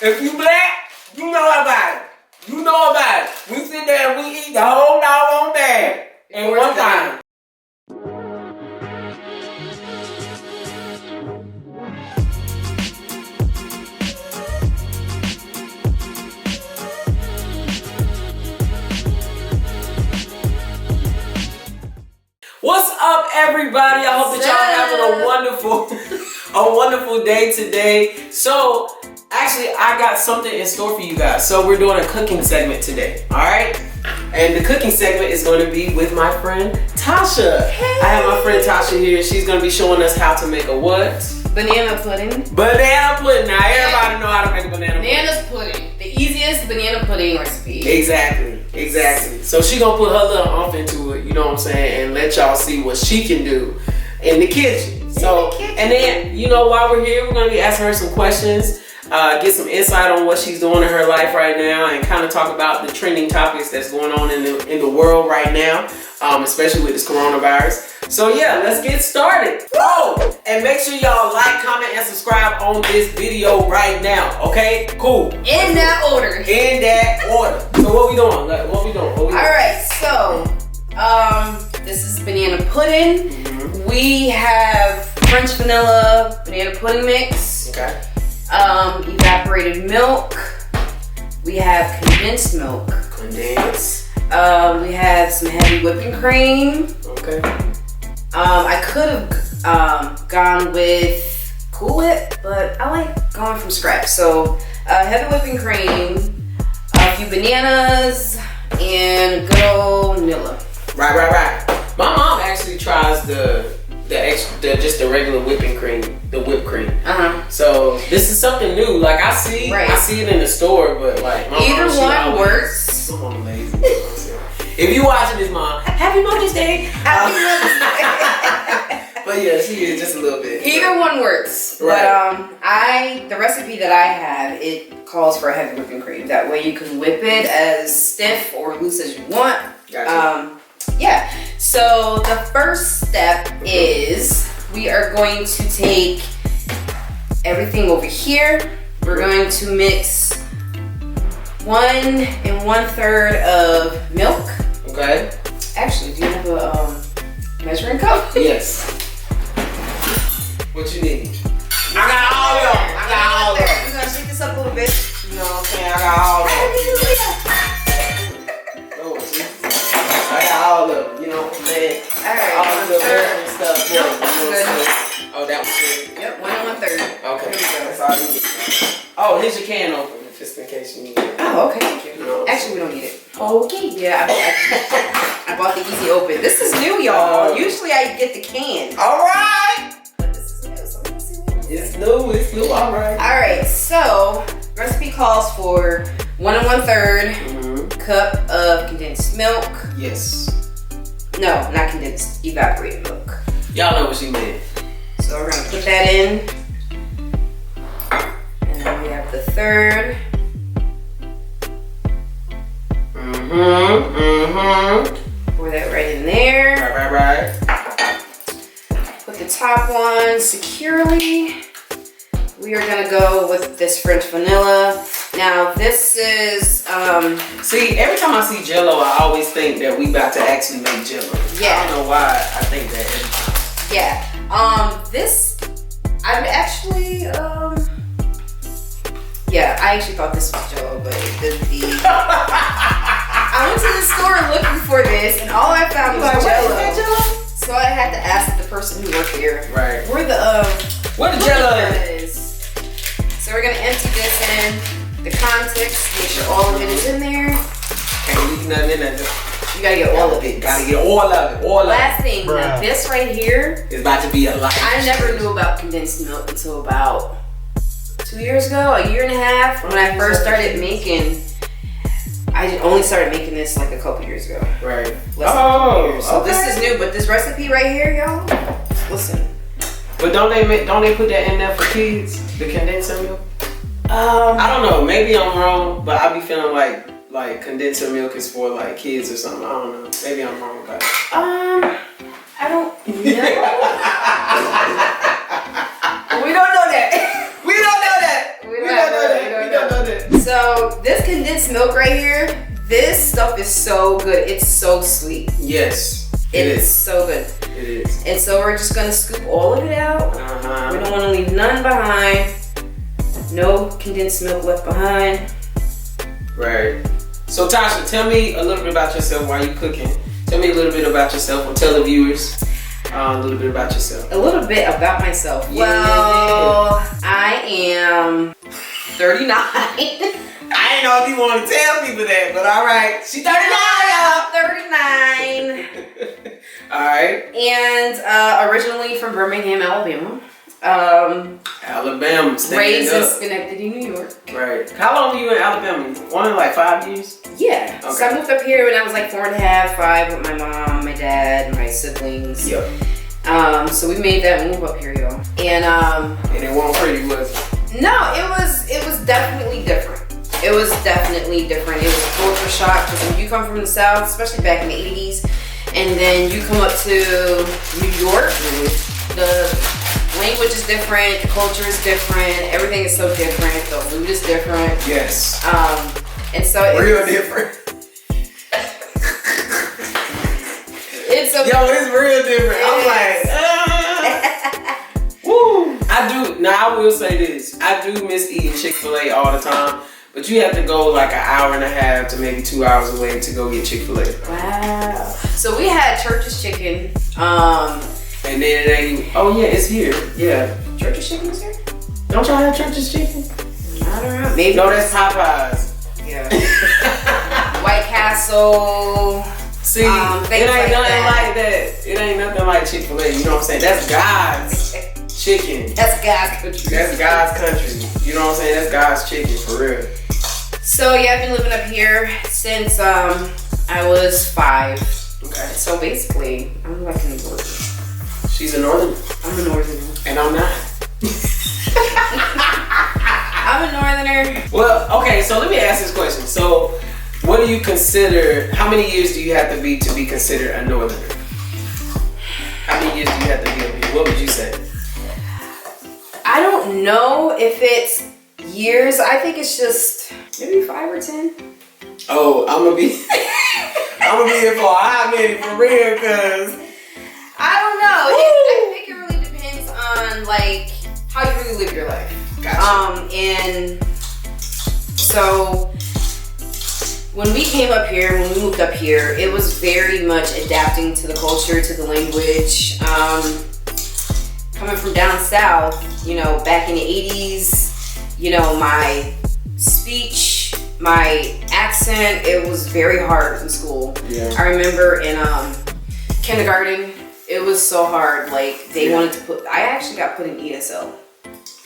If you black, you know about it. You know about it. We sit there and we eat the whole doggone bag in one time. What's up, everybody? I hope that y'all having a wonderful day today. So, actually, I got something in store for you guys. So, we're doing a cooking segment today, all right? And the cooking segment is going to be with my friend Tosha. Hey. I have my friend Tosha here. She's going to be showing us how to make a what? Banana pudding. Banana pudding. Now, everybody know how to make a banana pudding. Bananas pudding. The easiest banana pudding recipe. Exactly. So she gonna put her little umph into it, you know what I'm saying, and let y'all see what she can do in the kitchen. So, and then, you know, while we're here, we're gonna be asking her some questions, get some insight on what she's doing in her life right now, and kind of talk about the trending topics that's going on in the world right now, especially with this coronavirus. So yeah, let's get started. Oh, and make sure y'all like, comment, and subscribe on this video right now. Okay, cool. In that order. So what we doing? All right, so this is banana pudding. Mm-hmm. We have French vanilla banana pudding mix. Okay. Evaporated milk. We have condensed milk. Condensed. We have some heavy whipping cream. Okay. I could have gone with Cool Whip, but I like going from scratch. So heavy whipping cream, a few bananas, and good old vanilla. Right. My mom actually tries the regular whipping cream, the whipped cream. So this is something new. Like I see it in the store, but like my either mom, one works. My mom lazy. If you watching this, Mom, Happy Mother's Day. Happy Mother's Day. But yeah, she is just a little bit. Either one works. Right. But the recipe that I have, it calls for a heavy whipping cream. That way you can whip it as stiff or loose as you want. Gotcha. Yeah. So the first step is we are going to take everything over here. We're going to mix 1 1/3 of milk. Okay. Actually, do you have a measuring cup? Yes. What you need? I got all of them. We're gonna shake this up a little bit. You know what I'm saying? I got all of them. Oh, I got all of them. You know what I'm saying? All right. All of the American stuff. Yep. Oh, that was good. Yep. 1 1/3. Okay. That's all you need. Oh, here's your can opener, just in case you need it. Oh, okay. You know actually, we don't need it. Okay. Yeah, I bought the easy open. This is new, y'all. Usually I get the can. All right. But this is new, so let's see what it is. It's new, all right. All right, so recipe calls for 1 1/3 cup of condensed milk. Yes. No, not condensed, evaporated milk. Y'all know what she meant. So we're gonna put that in. And then we have the third. Pour that right in there. Right. Put the top one securely. We are gonna go with this French vanilla. Now this is see, every time I see Jello, I always think that we about to actually make Jello. Yeah. I don't know why I think that. Yeah. This I've actually yeah, I actually thought this was Jello, but I went to the store looking for this, and all I found was Jello. So I had to ask the person who worked here. Right. Where the Jello is. So we're gonna empty this in the contents, make sure all of it is in there. Can't leave nothing in there. You gotta get all of it. Gotta get all of it. Last thing, now this right here is about to be a life. I never knew about condensed milk until about 2 years ago, a year and a half, when I first started making. I only started making this like a couple years ago. Right. Less than a couple years. So this is new, but this recipe right here, y'all, listen. But don't they put that in there for kids? The condensed milk? I don't know. Maybe I'm wrong, but I be feeling like condensed milk is for like kids or something. I don't know. Maybe I'm wrong about it. I don't know. We don't know that. We don't know that. So this condensed milk right here, this stuff is so good. It's so sweet. Yes. It's so good. It is. And so we're just gonna scoop all of it out. Uh-huh. We don't want to leave none behind. No condensed milk left behind. Right. So Tasha, tell me a little bit about yourself while you're cooking. Tell me a little bit about yourself, or tell the viewers a little bit about yourself. A little bit about myself. Yeah. Well, I am 39. I didn't know if you want to tell people that, but all right. She's 39, y'all. 39. All right. And originally from Birmingham, Alabama. Alabama. Raised in Schenectady, New York. Right. How long were you in Alabama? One in like 5 years? Yeah. Okay. So I moved up here when I was like 4.5, 5 with my mom, my dad, my siblings. Yep. So we made that move up here, y'all. And it wasn't pretty, was it? No, it was definitely different. It was definitely different. It was a culture shock because when you come from the South, especially back in the 80s, and then you come up to New York, the language is different, the culture is different, everything is so different, the food is different. Yes. And so real different. It's so it's real different. I'm like, woo. I will say this. I do miss eating Chick-fil-A all the time. But you have to go like an hour and a half to maybe 2 hours away to go get Chick-fil-A. Wow. So we had Church's Chicken. And then it ain't. Oh yeah, it's here. Yeah. Church's Chicken is here? Don't y'all have Church's Chicken? I don't know. Maybe. No, that's Popeyes. Yeah. White Castle. See, it ain't nothing like that. It ain't nothing like Chick-fil-A. You know what I'm saying? That's God's chicken. That's God's country. That's God's country. You know what I'm saying? That's God's chicken for real. So yeah, I've been living up here since I was 5. Okay. So basically, I'm like a northerner. She's a northerner. I'm a northerner. And I'm not. I'm a northerner. Well, okay, so let me ask this question. So, what do you consider, how many years do you have to be considered a northerner? How many years do you have to be up here? What would you say? I don't know if it's years. I think it's just maybe 5 or 10. Oh, I'm gonna be here for a hot minute for real, cause I don't know. I think it really depends on like how you really live your life. Gotcha. And so when we came up here, when we moved up here, it was very much adapting to the culture, to the language. Coming from down south, you know, back in the 80s, you know, my speech, my accent, it was very hard in school. Yeah. I remember in kindergarten, it was so hard. Like they wanted to put, I actually got put in ESL.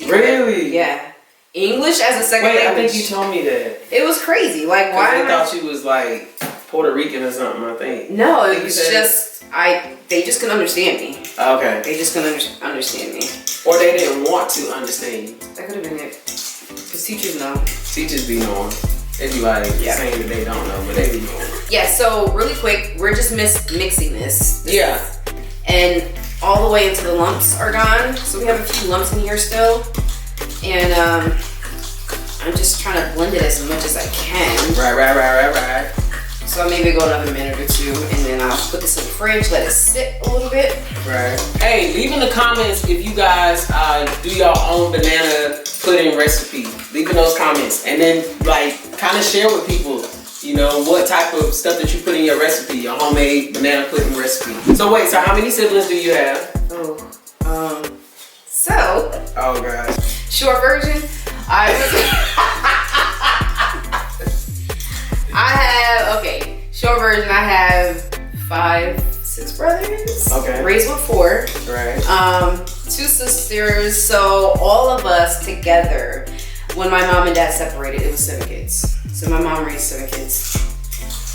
Really? Yeah. English as a second language. language. I think you told me that. It was crazy. Like why? I thought you was like Puerto Rican or something, I think. No, it was just, they just couldn't understand me. Okay. They just couldn't understand me. Or they didn't want to understand you. That could have been it. Because teachers know. Teachers be knowing. They be like saying that they don't know, but they be knowing. Yeah, so really quick, we're just mixing this. Yeah. And all the way until the lumps are gone. So we have a few lumps in here still. And I'm just trying to blend it as much as I can. Right. So maybe go another minute or two, and then I'll put this in the fridge, let it sit a little bit. Right. Hey, leave in the comments if you guys do your own banana pudding recipe. Leave in those comments, and then like kind of share with people, you know, what type of stuff that you put in your recipe, your homemade banana pudding recipe. So wait, so how many siblings do you have? Oh gosh. Short version, short version, I have 5, 6 brothers. Okay. Raised with 4. Right. 2 sisters. So all of us together, when my mom and dad separated, it was 7 kids. So my mom raised 7 kids.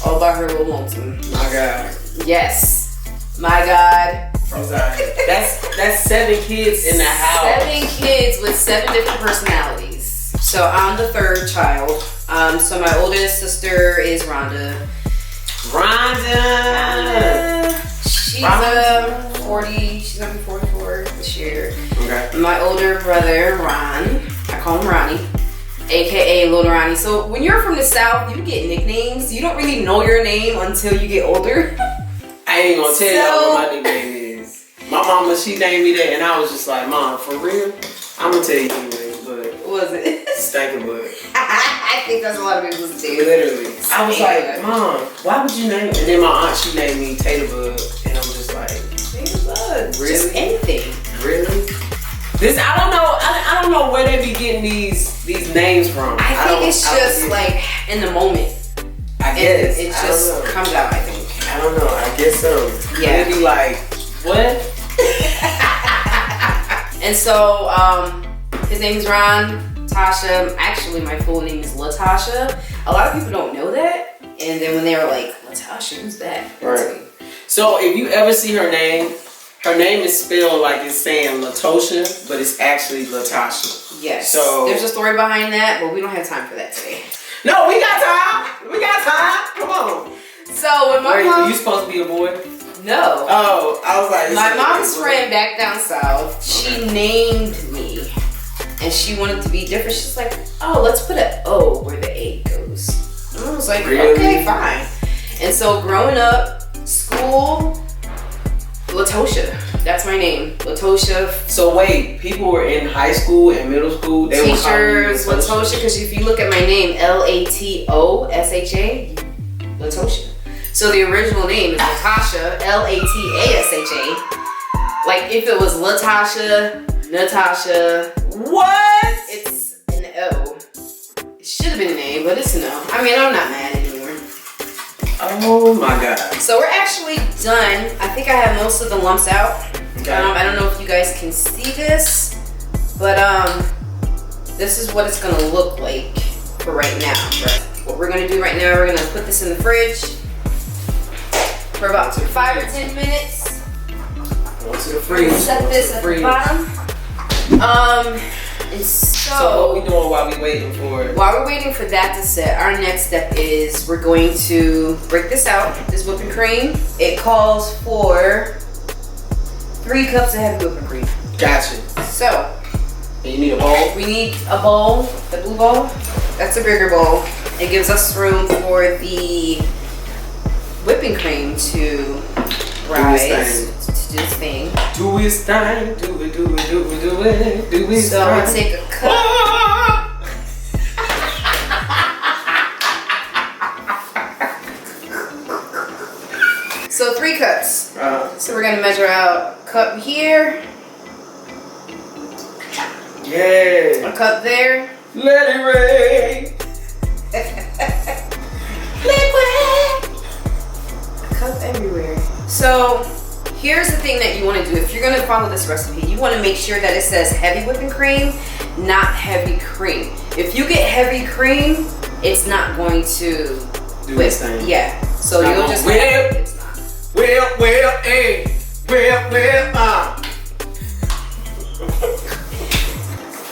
All by her little lonesome. My God. Yes. My God. That's 7 kids in the house. 7 kids with 7 different personalities. So I'm the 3rd child. So my oldest sister is Rhonda. She's 40. She's gonna be 44 this year. Okay. My older brother Ron. I call him Ronnie. aka Lil Ronnie. So when you're from the South, you get nicknames. You don't really know your name until you get older. I ain't gonna tell y'all what my nickname is. My mama, she named me that, and I was just like, Mom, for real? I'm gonna tell you anyway, but what was it? Stinking Butt. I think that's a lot of people's too. Literally. I was like, Mom, why would you name me? And then my aunt, she named me Tater Bud, and I'm just like, Tater Bud. Really? Just anything. Really? This, I don't know. I don't know where they be getting these names from. I think it's just like in the moment. I guess it just comes out. I think. I don't know. I guess so. Yeah. They be like, what? And so, his name is Ron. Tosha. Actually, my full name is LaTosha. A lot of people don't know that. And then when they were like, LaTosha, who's that? Right. So if you ever see her name is spelled like it's saying LaTosha, but it's actually LaTosha. Yes. So there's a story behind that, but we don't have time for that today. No, we got time. We got time. Come on. So when my mom, you supposed to be a boy? No. Oh, I was like, my mom's friend back down south, she named me, and she wanted to be different. She's like, oh, let's put an O where the A goes. And I was like, really? Okay, fine. And so growing up, school, LaTosha. That's my name, LaTosha. So wait, people were in high school and middle school. They Teachers, LaTosha, because if you look at my name, LaTosha, LaTosha. So the original name is LaTosha, LaTasha. Like if it was LaTosha, Natasha. What? It's an O. It should have been an A, but it's an O. I mean, I'm not mad anymore. Oh my God. So we're actually done. I think I have most of the lumps out. Okay. I don't know if you guys can see this, but this is what it's gonna look like for right now. What we're gonna do right now, we're gonna put this in the fridge for about 5 or 10 minutes. Go to the fridge. Set this at the bottom. And so what we doing while we waiting for it? While we're waiting for that to set, our next step is we're going to break this out, this whipping cream. It calls for 3 cups of heavy whipping cream. Gotcha. So, and you need a bowl? We need a bowl, the blue bowl. That's a bigger bowl. It gives us room for the whipping cream to rise. To do its thing. Do its thing. Do it, do it, do it, do it. Do its so I'm gonna take a cup. So 3 cups. So we're gonna measure out a cup here. Yeah. A cup there. Let it rain. Liquid. A cup everywhere. So here's the thing that you want to do. If you're going to follow this recipe, you want to make sure that it says heavy whipping cream, not heavy cream. If you get heavy cream, it's not going to do its thing. Yeah. So you'll just whip. It's not. Whip, hey. Whip.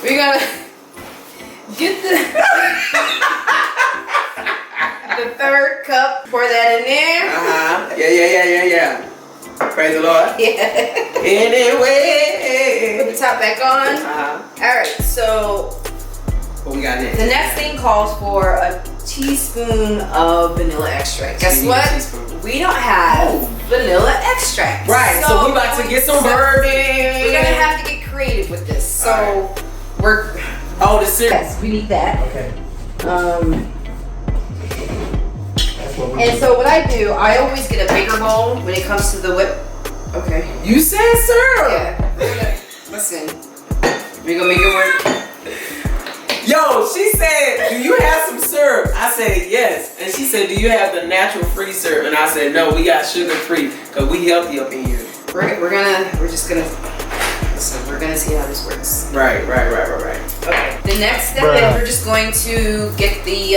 We're gonna get the 3rd cup. Pour that in there. Yeah. Praise the Lord. Yeah. Anyway. Put the top back on. All right. So what we got next? the next thing calls for a teaspoon of vanilla extract. Guess what? We don't have vanilla extract. Right. So we about to get some bourbon. We're gonna have to get creative with this. So we're. The syrup. Yes, we need that. Okay. And so what I do, I always get a bigger bowl when it comes to the whip. Okay. You said syrup. Yeah. Listen, we gonna make it work. Yo, she said, do you have some syrup? I said, yes. And she said, do you have the natural free syrup? And I said, no, we got sugar free because we healthy up in here. We're just gonna, listen, we're gonna see how this works. Right. Okay. The next step is we're just going to get the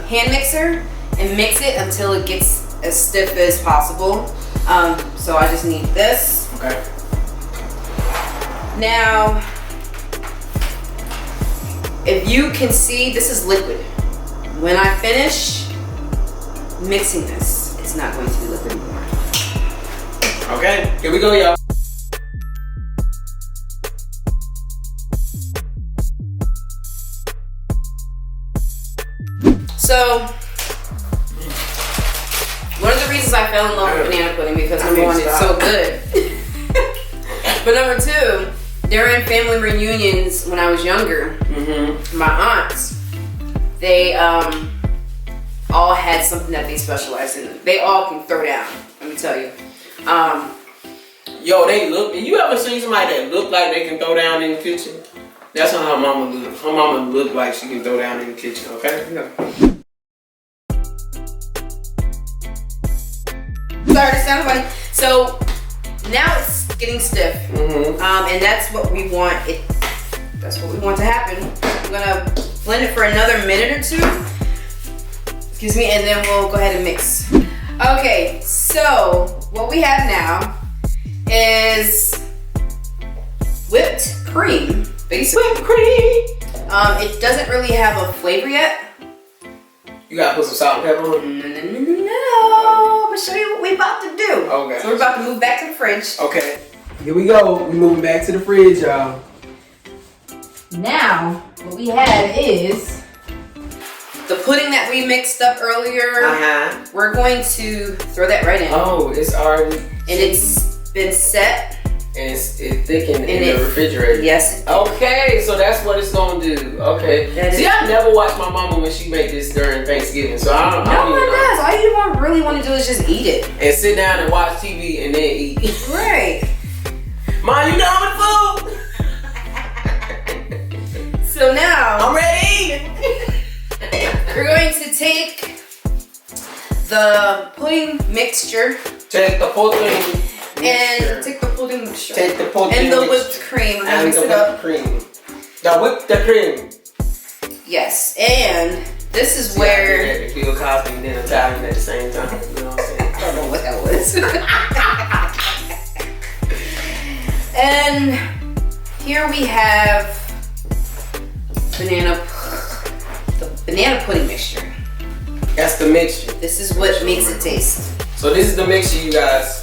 hand mixer and mix it until it gets as stiff as possible. So I just need this. Okay. Now, if you can see, this is liquid. When I finish mixing this, it's not going to be liquid anymore. Okay, here we go, y'all. So, one of the reasons I fell in love with banana pudding because number one, it's so good. But number two, during family reunions when I was younger, my aunts, they all had something that they specialized in. They all can throw down, let me tell you. Yo, they look. You ever seen somebody that look like they can throw down in the kitchen? That's how her mama look. Her mama look like she can throw down in the kitchen. Okay. Yeah. Sorry, it sounds funny. So now it's getting stiff, and that's what we want. That's what we want to happen. I'm gonna blend it for another minute or two. Excuse me, and then we'll go ahead and mix. Okay, so what we have now is whipped cream. Basically, whipped cream. It doesn't really have a flavor yet. You gotta put some salt and pepper on it? No. I'm gonna show you what we're about to do. Okay. So we're about to move back to the fridge. Okay. Here we go. We're moving back to the fridge, y'all. Now, what we have is the pudding that we mixed up earlier. We're going to throw that right in. Oh, it's already. And it's been set. And it's thickened in the refrigerator. Yes. Okay, so that's what it's gonna do. Okay. See, I never watched my mama when she make this during Thanksgiving, so I don't. No one does. All you really want to do is just eat it and sit down and watch TV and then eat. Right. Mom, you done with food? So now I'm ready. We're going to take the pudding mixture. Take the pudding. And take the pudding mixture. Take the pudding and the mixture. whipped cream. And mix the it whipped up. cream. The whipped cream. Yes, and this is where Bill Cosby and then Italian at the same time. You know what I'm saying? I don't know what that was. And here we have the banana pudding mixture. That's the mixture. This is what makes it taste. So this is the mixture, you guys.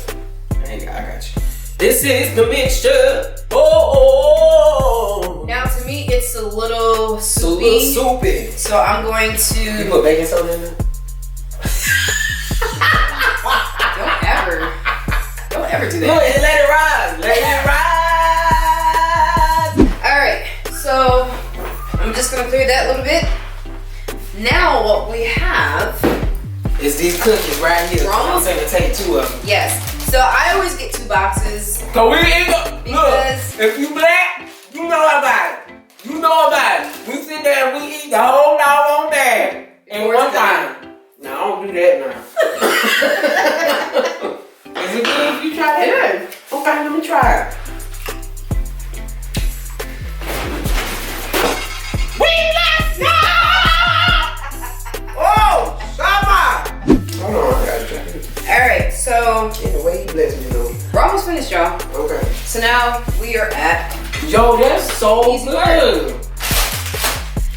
I got you. This is the mixture. Oh. Now to me, it's a little It's a soupy. little soupy. So I'm going to. You put baking soda in there? Don't ever do that. Look, and let it rise. Let it rise. All right. So I'm just gonna clear that a little bit. Now what we have is these cookies right here. I'm saying to take two of them. Yes. So I always get 2 boxes. So we ain't Because look, if you black, you know about it. You know about it. We sit there and we eat the whole doggone bag in one time. No, I don't do that now. Is it good if you try that? Yeah. Okay, let me try it. We left now! Oh, Shama! Hold on, I gotta try it. Alright, so In the way you bless me, though. we're almost finished, y'all. Okay. So now we are at Yo, that's so Easy good.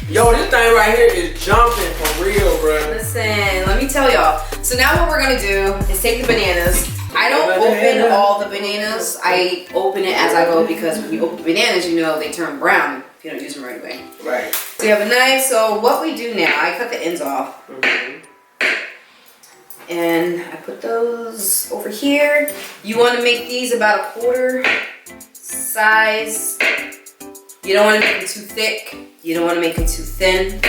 Yo, this thing right here is jumping for real, bro. listen, let me tell y'all. So now what we're gonna do is take the bananas. I don't open all the bananas. I open it as I go because when you open bananas, you know they turn brown if you don't use them right away. Right. So you have a knife. So what we do now, I cut the ends off. And I put those over here. You want to make these about 1/4 size. You don't want to make them too thick. You don't want to make them too thin.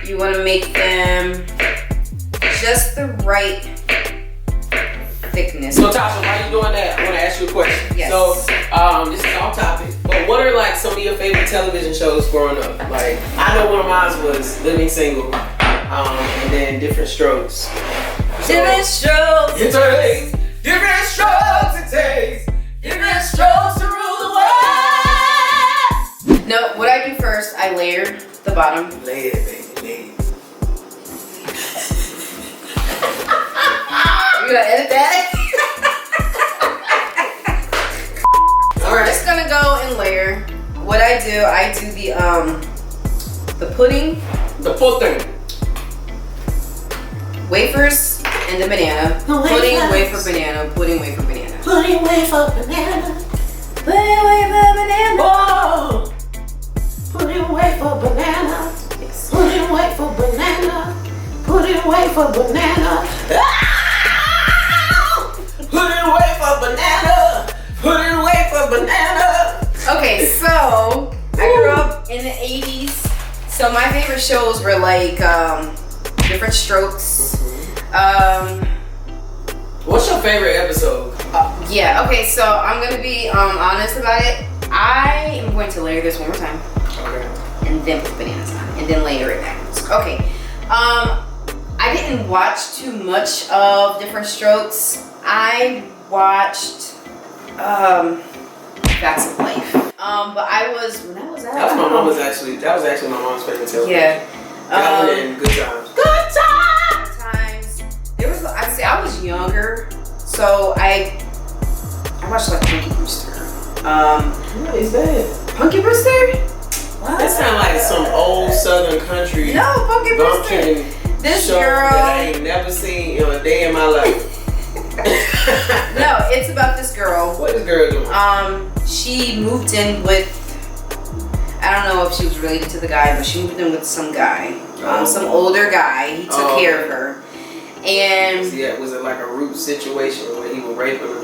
You want to make them just the right thickness. So Tasha, why you doing that? I want to ask you a question. Yes. So, this is off topic, but what are like some of your favorite television shows growing up? Like, I know one of mine was Living Single, and then Different Strokes. Different strokes. It takes different strokes. It takes different strokes to rule the world. No, what I do first, I layer the bottom. Lay it, baby, lay it. You gonna edit that? We're just gonna go and layer. What I do the pudding, The pudding. wafers, and the banana. Pudding, wafer, banana. Pudding, wafer, banana. Pudding, wafer, banana. Pudding, wafer, banana. Oh. Pudding, wafer, banana. away for banana. Put it away for banana. Put it away for banana. Okay, so I grew up in the 80s. So my favorite shows were like Different Strokes. What's your favorite episode? Yeah, okay, so I'm gonna be honest about it. I am going to layer this one more time. Okay. And then put bananas on, and then layer it backwards. Okay. I didn't watch too much of Different Strokes. I watched Facts of Life. But when I was out. That was actually my mom's favorite television. Yeah. That one and Good Times. Good times. There was I was younger, so I watched like Punky Brewster. What is that? Punky Brewster? What? That sounds like some old Southern country. No, Punky Brewster. This show girl that I ain't never seen in a day in my life. No, it's about this girl. What is girl doing? She moved in with, I don't know if she was related to the guy, but she moved in with some guy. Some older guy. He took care of her. And yeah, was it like a root situation where he was raping her?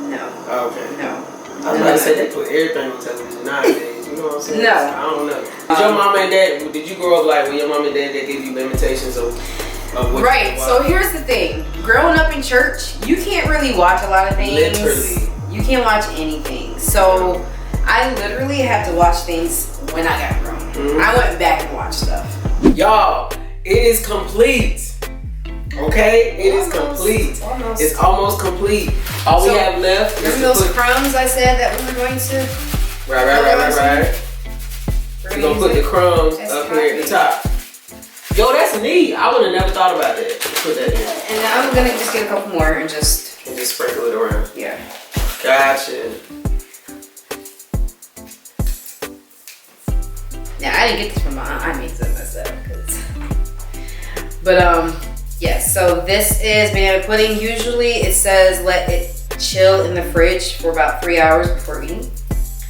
No. Okay. No. I was about to say they put everything on television nowadays. You know what I'm saying? No. I don't know. Did your mom and dad? Did you grow up like with your mom and dad that gave you limitations of what? Right. So here's the thing. Growing up in church, you can't really watch a lot of things. Literally. You can't watch anything. So I literally had to watch things when I got grown. Mm-hmm. I went back and watched stuff. Y'all, it is complete. Okay, it is complete. Almost. It's almost complete. All we have left is remember those crumbs I said that we were going to? Right. We're gonna put the crumbs up here at the top. Yo, that's neat. I would have never thought about that. Put that in. And now I'm gonna just get a couple more and just sprinkle it around. Yeah. Gotcha. Now I didn't get this from my aunt. I made some myself. But yeah. So this is banana pudding. Usually it says let it chill in the fridge for about 3 hours before eating.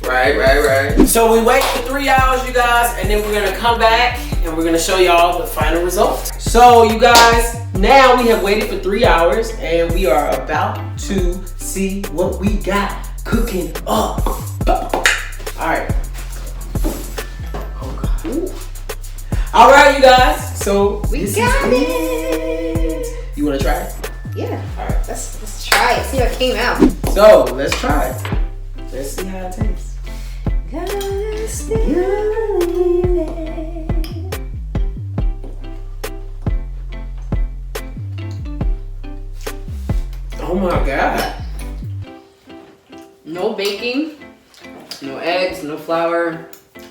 Right. So we wait for 3 hours, you guys, and then we're gonna come back and we're gonna show y'all the final result. So you guys, now we have waited for 3 hours and we are about to see what we got cooking up. Alright. Oh God. Ooh. Alright, you guys. So we got it. You wanna try it? Yeah. Alright. Let's try it. See how it came out. So let's try it. Let's see how it tastes. Oh my God. No baking, no eggs, no flour.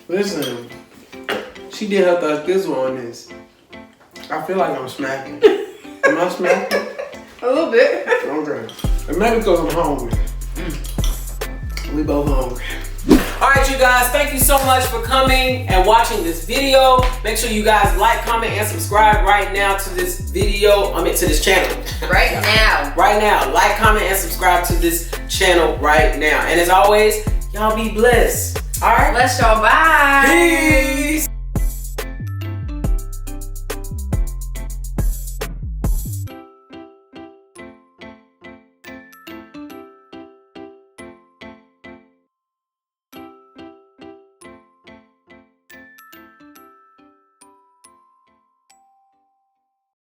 Listen, she did her Thanksgiving on this. I feel like I'm smacking. Am I smacking? A little bit. Okay. And maybe because I'm hungry. We both hungry. Alright, you guys, thank you so much for coming and watching this video. Make sure you guys like, comment, and subscribe right now to this video. To this channel. Right now. Right now. Like, comment, and subscribe to this channel right now. And as always, y'all be blessed. Alright? Bless y'all. Bye. Peace.